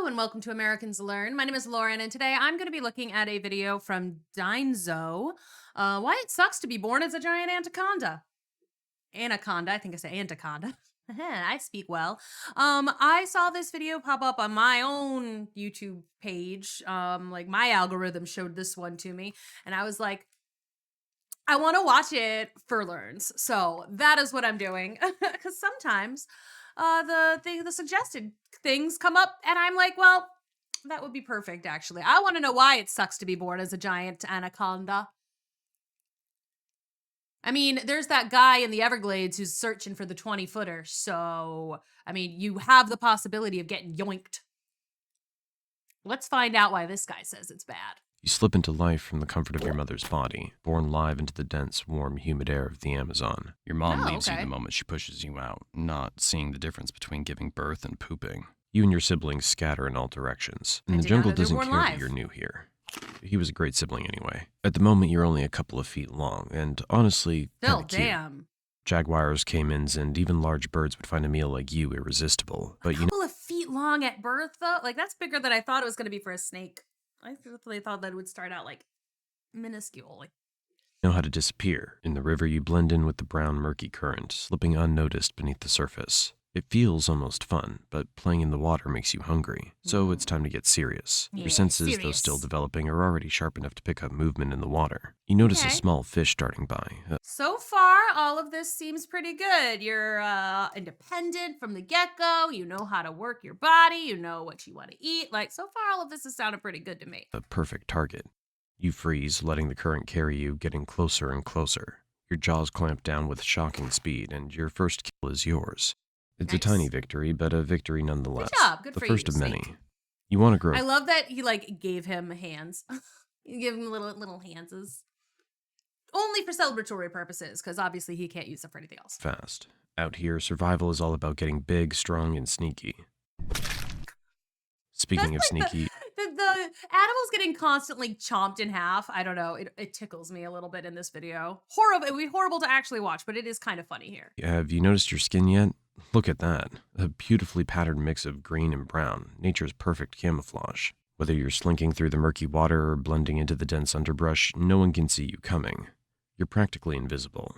and welcome to Americans Learn. My name is Lauren, and today I'm going to be looking at a video from Dinzo. Why it sucks to be born as a giant anaconda. Anaconda, I think I say anaconda. I speak well. I saw this video pop up on my own YouTube page. Like my algorithm showed this one to me, and I was like, I want to watch it for learns. So that is what I'm doing. Because sometimes the suggested things come up and I'm like, well, that would be perfect actually. I want to know why it sucks to be born as a giant anaconda. I mean, there's that guy in the Everglades who's searching for the 20-footer. So, I mean, you have the possibility of getting yoinked. Let's find out why this guy says it's bad. You slip into life from the comfort of your mother's body, born live into the dense, warm, humid air of the Amazon. Your mom Oh, leaves you okay. the moment she pushes you out, not seeing the difference between giving birth and pooping. You and your siblings scatter in all directions, and I the did not jungle know they were doesn't born care that live. you're new here. He was a great sibling anyway. At the moment, you're only a couple of feet long, and honestly, Still, kinda cute. damn. Jaguars, caimans, and even large birds would find a meal like you irresistible, but you Couple of feet long at birth, though? Like, that's bigger than I thought it was going to be for a snake. I really thought that it would start out, like, minuscule. know how to disappear. In the river, you blend in with the brown, murky current, slipping unnoticed beneath the surface. It feels almost fun, but playing in the water makes you hungry. So it's time to get serious. Yeah, Your senses, though serious. still developing, are already sharp enough to pick up movement in the water. You notice Okay. a small fish darting by. So far, all of this seems pretty good. You're independent from the get-go. You know how to work your body. You know what you want to eat. Like, so far, all of this has sounded pretty good to me. A perfect target. You freeze, letting the current carry you, getting closer and closer. Your jaws clamp down with shocking speed, and your first kill is yours. It's a Nice. tiny victory, but a victory nonetheless. Good job. Good the for first you, of many. snake. You want to grow I love that he, like, gave him hands. You give him little handses. Only for celebratory purposes, because obviously he can't use them for anything else. fast. Out here, survival is all about getting big, strong, and sneaky. Speaking of That's like sneaky, The animal's getting constantly chomped in half. I don't know. It tickles me a little bit in this video. Horrible. It would be horrible to actually watch, but it is kind of funny here. have you noticed your skin yet? Look at that. A beautifully patterned mix of green and brown, nature's perfect camouflage. Whether you're slinking through the murky water or blending into the dense underbrush, no one can see you coming. You're practically invisible.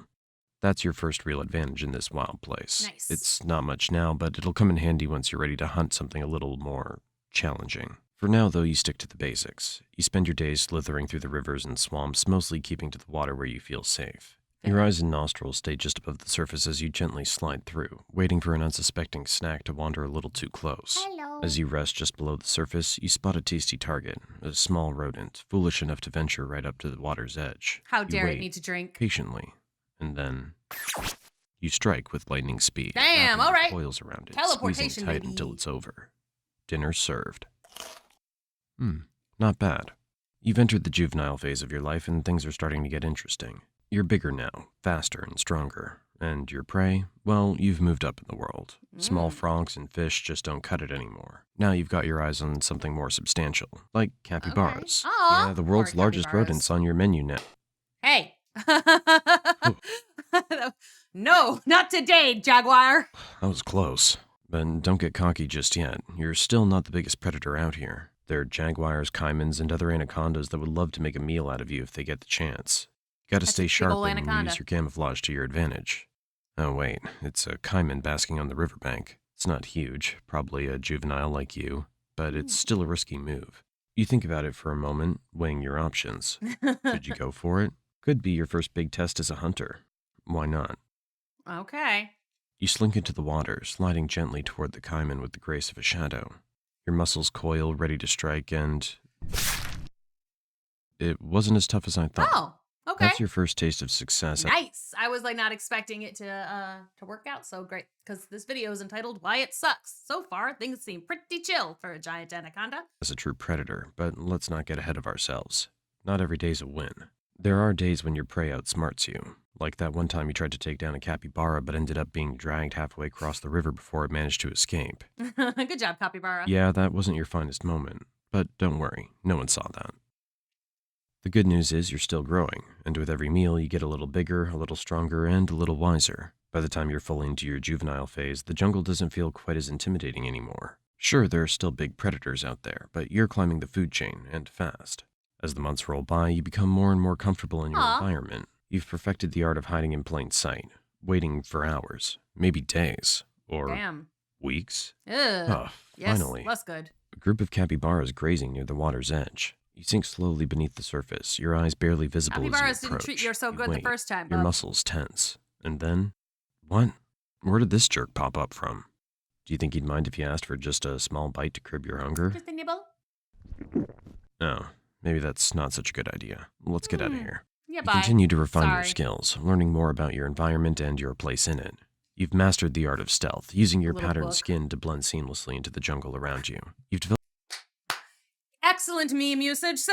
That's your first real advantage in this wild place. Nice. It's not much now, but it'll come in handy once you're ready to hunt something a little more challenging. For now, though, you stick to the basics. You spend your days slithering through the rivers and swamps, mostly keeping to the water where you feel safe. Your eyes and nostrils stay just above the surface as you gently slide through, waiting for an unsuspecting snack to wander a little too close. Hello. As you rest just below the surface, you spot a tasty target, a small rodent, foolish enough to venture right up to the water's edge. How You dare it wait need to drink? patiently, and then you strike with lightning speed. Damn, wrapping all right. your coils around it, Teleportation, squeezing tight baby. until it's over. Dinner served. Not bad. You've entered the juvenile phase of your life, and things are starting to get interesting. You're bigger now, faster and stronger. And your prey? Well, you've moved up in the world. Small frogs and fish just don't cut it anymore. Now you've got your eyes on something more substantial, like capybaras. Okay. Aw, Yeah, the world's poor largest capybaras. rodents on your menu now. Hey. No, not today, Jaguar. That was close. But don't get cocky just yet. You're still not the biggest predator out here. There are jaguars, caimans, and other anacondas that would love to make a meal out of you if they get the chance. You gotta That's a stay big sharp ol' and anaconda. use your camouflage to your advantage. Oh wait, it's a caiman basking on the riverbank. It's not huge, probably a juvenile like you, but it's still a risky move. You think about it for a moment, weighing your options. Should you go for it? Could be your first big test as a hunter. Why not? Okay. You slink into the water, sliding gently toward the caiman with the grace of a shadow. Your muscles coil, ready to strike, and it wasn't as tough as I thought. Oh, okay. That's your first taste of success. Nice. I was like not expecting it to work out so great because this video is entitled "Why It Sucks." So far, things seem pretty chill for a giant anaconda. As a true predator, but let's not get ahead of ourselves. Not every day's a win. There are days when your prey outsmarts you, like that one time you tried to take down a capybara but ended up being dragged halfway across the river before it managed to escape. Good job, capybara. Yeah, that wasn't your finest moment, but don't worry, no one saw that. The good news is you're still growing, and with every meal you get a little bigger, a little stronger, and a little wiser. By the time you're fully into your juvenile phase, the jungle doesn't feel quite as intimidating anymore. Sure, there are still big predators out there, but you're climbing the food chain, and fast. As the months roll by, you become more and more comfortable in your Aw. environment. You've perfected the art of hiding in plain sight, waiting for hours, maybe days, or Damn. weeks. Ugh. Oh, Yes, finally. less good. A group of capybaras grazing near the water's edge. You sink slowly beneath the surface, your eyes barely visible Capybaras as you didn't approach. treat you so good the wait, first time, your bub. muscles tense. And then, what? Where did this jerk pop up from? Do you think he'd mind if you asked for just a small bite to curb your hunger? Just a nibble. No, maybe that's not such a good idea. Let's get out of here. Yeah, You bye. continue to refine your Sorry. skills, learning more about your environment and your place in it. You've mastered the art of stealth, using your Little patterned book. skin to blend seamlessly into the jungle around you. You've developed Excellent meme usage, sir.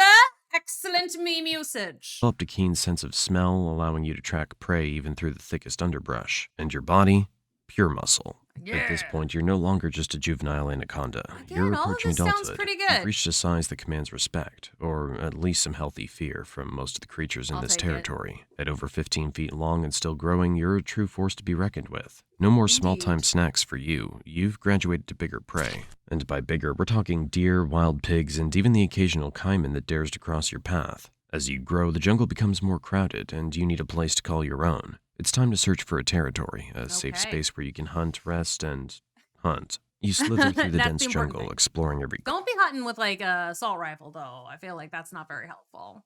Excellent meme usage. a keen sense of smell, allowing you to track prey even through the thickest underbrush. And your body? Pure muscle. At this point, you're no longer just a juvenile anaconda. You're Again, all of approaching this sounds adulthood. pretty You've good. reached a size that commands respect, or at least some healthy fear from most of the creatures in I'll this take it. territory. At over 15 feet long and still growing, you're a true force to be reckoned with. No more small-time Indeed. snacks for you. You've graduated to bigger prey. And by bigger, we're talking deer, wild pigs, and even the occasional caiman that dares to cross your path. As you grow, the jungle becomes more crowded, and you need a place to call your own. It's time to search for a territory, a safe Okay. space where you can hunt, rest, and hunt. You slither through the That's dense the important jungle, thing. exploring every Don't be hunting with like a assault rifle, though. I feel like that's not very helpful.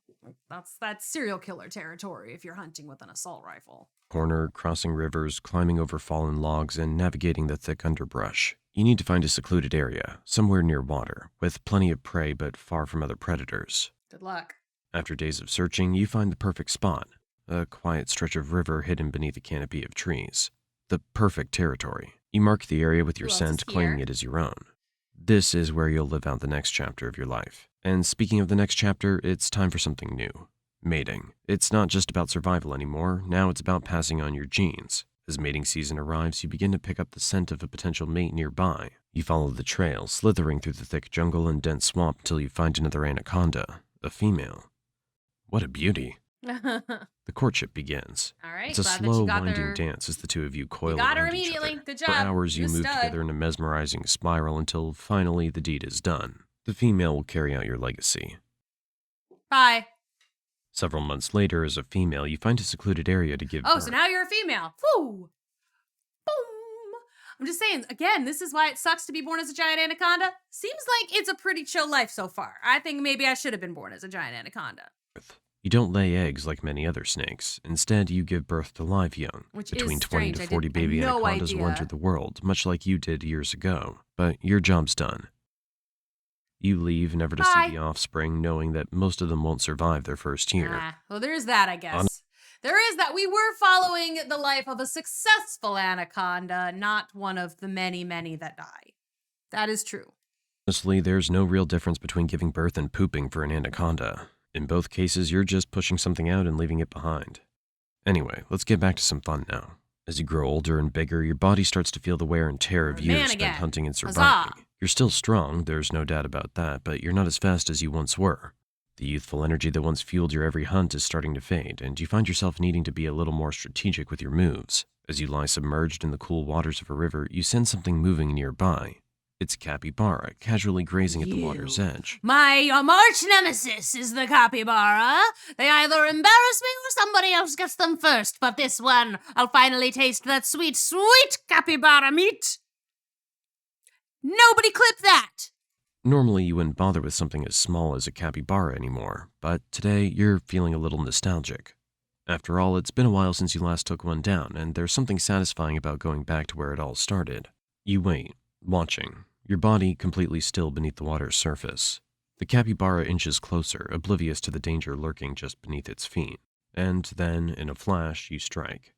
That's serial killer territory if you're hunting with an assault rifle. corner, crossing rivers, climbing over fallen logs, and navigating the thick underbrush. You need to find a secluded area, somewhere near water, with plenty of prey but far from other predators. Good luck. After days of searching, you find the perfect spot, a quiet stretch of river hidden beneath a canopy of trees. The perfect territory. You mark the area with your Who else scent, is claiming here? it as your own. This is where you'll live out the next chapter of your life. And speaking of the next chapter, it's time for something new. Mating. It's not just about survival anymore, now it's about passing on your genes. As mating season arrives, you begin to pick up the scent of a potential mate nearby. You follow the trail, slithering through the thick jungle and dense swamp until you find another anaconda, a female. What a beauty. All The courtship begins. right. It's a glad that slow, you got winding her. dance as the two of you coil got her around each immediately. other. Good For job. hours, you You move stud. together in a mesmerizing spiral until finally the deed is done. The female will carry out your legacy. Bye. Several months later, as a female, you find a secluded area to give Oh, birth. so now you're a female. Woo! Boom! I'm just saying, again, this is why it sucks to be born as a giant anaconda. Seems like it's a pretty chill life so far. I think maybe I should have been born as a giant anaconda. You don't lay eggs like many other snakes. Instead, you give birth to live young. Which Between is 20 strange. to I 40 had baby no anacondas will enter idea. the world, much like you did years ago. But your job's done. You leave never to Bye. see the offspring, knowing that most of them won't survive their first year. Well, there's that, I guess. There is that. We were following the life of a successful anaconda, not one of the many, many that die. That is true. Honestly, there's no real difference between giving birth and pooping for an anaconda. In both cases, you're just pushing something out and leaving it behind. Anyway, let's get back to some fun now. As you grow older and bigger, your body starts to feel the wear and tear of You're a man years spent again. hunting and Huzzah. surviving. You're still strong, there's no doubt about that, but you're not as fast as you once were. The youthful energy that once fueled your every hunt is starting to fade, and you find yourself needing to be a little more strategic with your moves. As you lie submerged in the cool waters of a river, you sense something moving nearby. It's a capybara, casually grazing at the water's edge. My arch nemesis is the capybara. They either embarrass me or somebody else gets them first, but this one, I'll finally taste that sweet, sweet capybara meat. Nobody clip that! Normally, you wouldn't bother with something as small as a capybara anymore, but today you're feeling a little nostalgic. After all, it's been a while since you last took one down, and there's something satisfying about going back to where it all started. You wait, watching, your body completely still beneath the water's surface. The capybara inches closer, oblivious to the danger lurking just beneath its feet. And then, in a flash, you strike.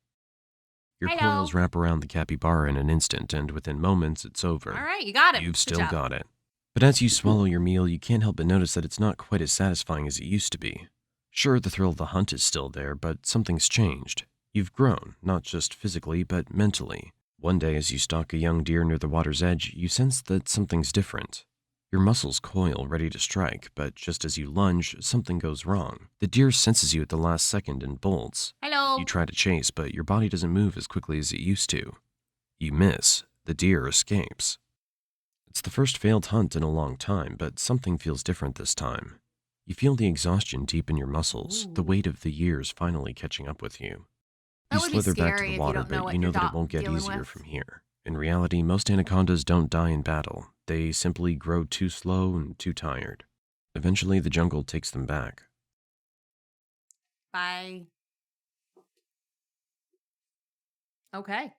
Your Hello. coils wrap around the capybara in an instant, and within moments, it's over. All right, you got it. You've Good still job. got it. But as you swallow your meal, you can't help but notice that it's not quite as satisfying as it used to be. Sure, the thrill of the hunt is still there, but something's changed. You've grown, not just physically, but mentally. One day, as you stalk a young deer near the water's edge, you sense that something's different. Your muscles coil, ready to strike, but just as you lunge, something goes wrong. The deer senses you at the last second and bolts. Hello. You try to chase, but your body doesn't move as quickly as it used to. You miss. The deer escapes. It's the first failed hunt in a long time, but something feels different this time. You feel the exhaustion deep in your muscles, the Ooh. weight of the years finally catching up with you. You That would be slither back to the scary if you water, don't know but you what you're know that it won't get dealing easier with. from here. In reality, most anacondas don't die in battle. They simply grow too slow and too tired. Eventually, the jungle takes them back. Bye. Okay.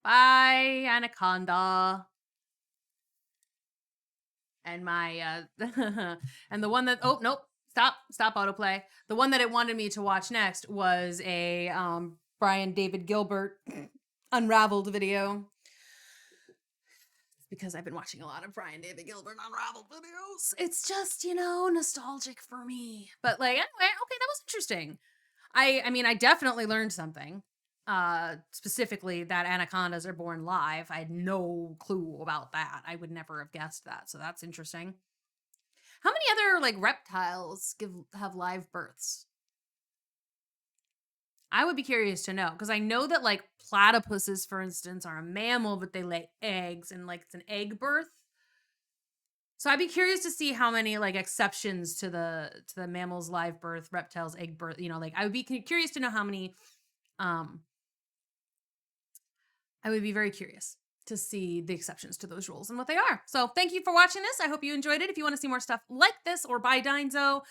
Bye, anaconda. And my and the one that, oh nope, stop autoplay. The one that it wanted me to watch next was a Brian David Gilbert unraveled video, because I've been watching a lot of Brian David Gilbert unraveled videos. It's just, nostalgic for me. But like, anyway, okay, that was interesting. I mean, I definitely learned something. Specifically that anacondas are born live. I had no clue about that. I would never have guessed that. So that's interesting. How many other like reptiles have live births? I would be curious to know, because I know that like platypuses, for instance, are a mammal, but they lay eggs and like it's an egg birth. So I'd be curious to see how many like exceptions to the mammals live birth, reptiles egg birth. Like I would be curious to know how many. Um, I would be very curious to see the exceptions to those rules and what they are. So thank you for watching this. I hope you enjoyed it. If you want to see more stuff like this or by Dinzo,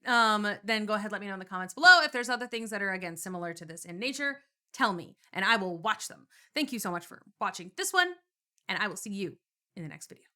then go ahead, let me know in the comments below. If there's other things that are, again, similar to this in nature, tell me and I will watch them. Thank you so much for watching this one, and I will see you in the next video.